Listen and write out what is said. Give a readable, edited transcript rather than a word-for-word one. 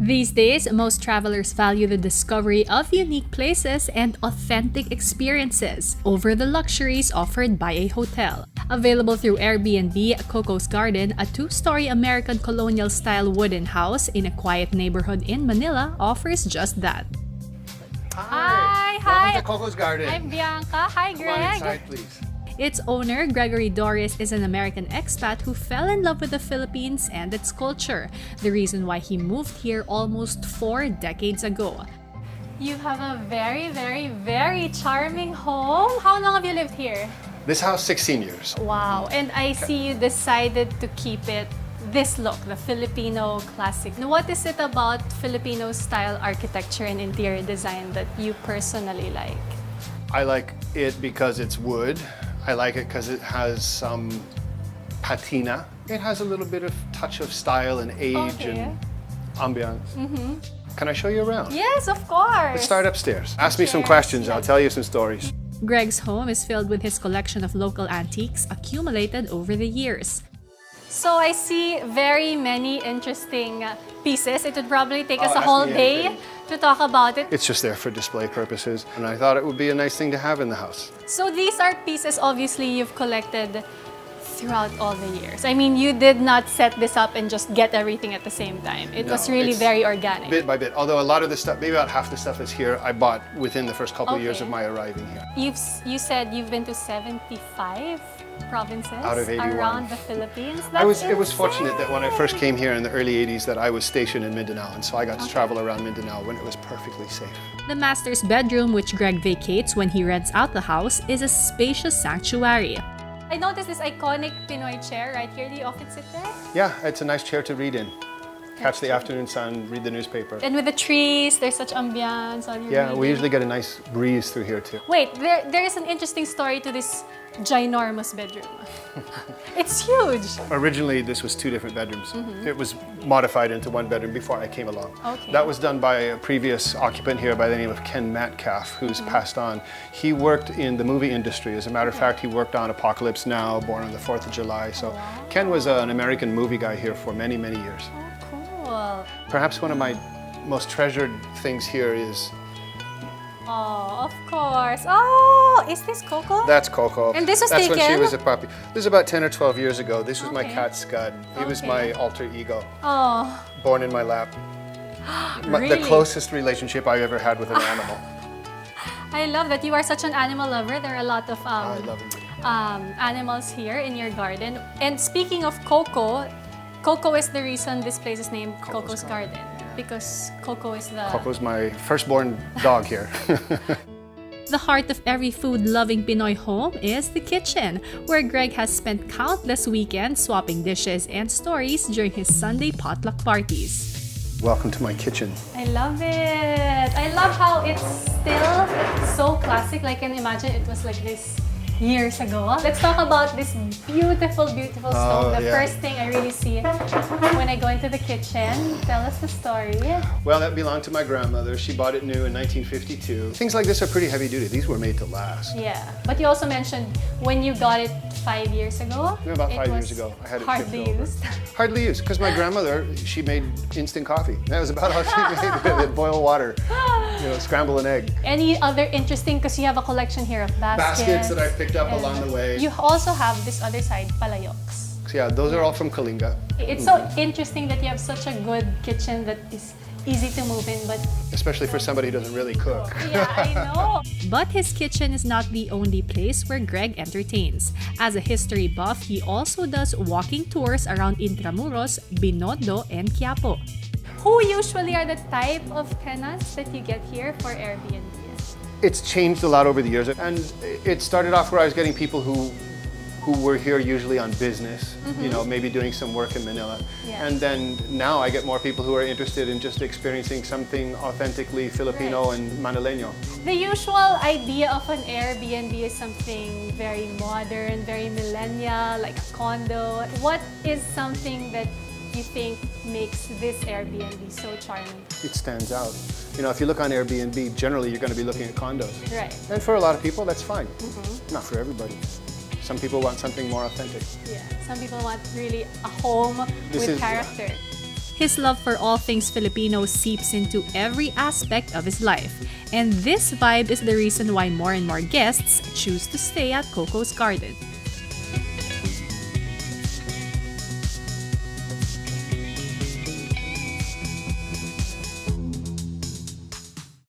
These days, most travelers value the discovery of unique places and authentic experiences over the luxuries offered by a hotel. Available through Airbnb, Coco's Garden, a 2-story American colonial-style wooden house in a quiet neighborhood in Manila, offers just that. Hi! Welcome to Coco's Garden. I'm Bianca. Hi, Greg. Come on inside, please. Its owner, Gregory Doris, is an American expat who fell in love with the Philippines and its culture, the reason why he moved here almost 4 decades ago. You have a very, very, very charming home. How long have you lived here? This house, 16 years. Wow. And I see you decided to keep it this look, the Filipino classic. Now, what is it about Filipino-style architecture and interior design that you personally like? I like it because it's wood. I like it because it has some patina. It has a little bit of touch of style and age and ambiance. Can I show you around? Yes, of course. Let's start upstairs. Ask me some questions. I'll tell you some stories. Greg's home is filled with his collection of local antiques accumulated over the years. So I see very many interesting pieces. It would probably take us a ask whole me day anything. to talk about it. It's just there for display purposes, and I thought it would be a nice thing to have in the house. So these are pieces obviously you've collected throughout all the years. I mean, you did not set this up and just get everything at the same time. It was really it's very organic. Bit by bit. Although a lot of the stuff, maybe about half the stuff is here, I bought within the first couple of years of my arriving here. You said you've been to 75 provinces Out of 81. around the Philippines. It was fortunate that when I first came here in the early 80s that I was stationed in Mindanao, and so I got to travel around Mindanao when it was perfectly safe. The master's bedroom, which Greg vacates when he rents out the house, is a spacious sanctuary. I noticed this iconic Pinoy chair right here. Do you often sit there? Yeah, it's a nice chair to read in. Catch the afternoon sun, read the newspaper. And with the trees, there's such ambiance on your Yeah, reading. we usually get a nice breeze through here too. Wait, there is an interesting story to this ginormous bedroom. It's huge. Originally, this was 2 different bedrooms. It was modified into 1 bedroom before I came along. Okay. That was done by a previous occupant here by the name of Ken Metcalf, who's passed on. He worked in the movie industry. As a matter of fact, he worked on Apocalypse Now, Born on the 4th of July. So Ken was an American movie guy here for many, many years. Cool. Perhaps one of my most treasured things here is... Oh, of course. Oh, is this Coco? That's Coco. And this was That's when she taken? was a puppy. This is about 10 or 12 years ago. This was my Okay. cat Scud. He was my alter ego, Oh, born in my lap. really? The closest relationship I've ever had with an animal. I love that you are such an animal lover. There are a lot of I love him. animals here in your garden. And speaking of Coco, Coco is the reason this place is named Coco's Garden. Because Coco is the... Coco's my firstborn dog here. The heart of every food-loving Pinoy home is the kitchen, where Greg has spent countless weekends swapping dishes and stories during his Sunday potluck parties. Welcome to my kitchen. I love it. I love how it's still so classic. Like, I can imagine it was like this years ago. Let's talk about this beautiful, beautiful stove. The first thing I really see when I go into the kitchen. Tell us the story. Well, that belonged to my grandmother. She bought it new in 1952. Things like this are pretty heavy duty. These were made to last. Yeah, but you also mentioned when you got it 5 years ago. Yeah, about 5 was years ago. I had it hardly shipped over. used. Hardly used, because my grandmother, she made instant coffee. That was about all she made with it. Boil water, scramble an egg. Any other interesting, because you have a collection here of Baskets that I picked up along the way. You also have this other side, palayoks. So yeah, those are all from Kalinga. It's so interesting that you have such a good kitchen that is easy to move in, but Especially for somebody who doesn't really cook. yeah, I know. But his kitchen is not the only place where Greg entertains. As a history buff, he also does walking tours around Intramuros, Binondo, and Quiapo. Who usually are the type of tenants that you get here for Airbnb? It's changed a lot over the years, and it started off where I was getting people who were here usually on business, maybe doing some work in Manila. Yeah. And then now I get more people who are interested in just experiencing something authentically Filipino and Manileño. The usual idea of an Airbnb is something very modern, very millennial, like a condo. What is something that you think makes this Airbnb so charming? It stands out. If you look on Airbnb, generally you're going to be looking at condos. Right. And for a lot of people, that's fine. Not for everybody. Some people want something more authentic. Yeah. Some people want really a home with character. His love for all things Filipino seeps into every aspect of his life, and this vibe is the reason why more and more guests choose to stay at Coco's Garden.